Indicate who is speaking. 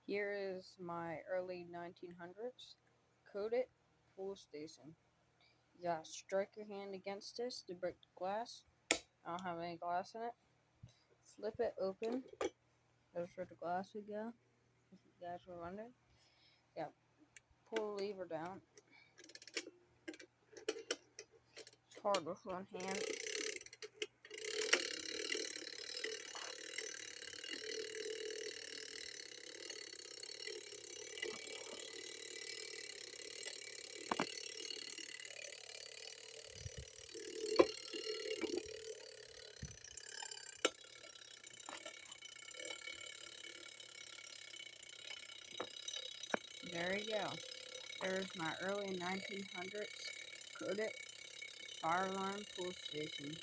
Speaker 1: Here is my early 1900s coated pool station. You gotta strike your hand against this to break the glass. I don't have any glass in it. Flip it open. That's where the glass would go. If you guys were wondering. Yeah, pull the lever down. It's hard with one hand. There you go. There's my early 1900s coated fire alarm pool station.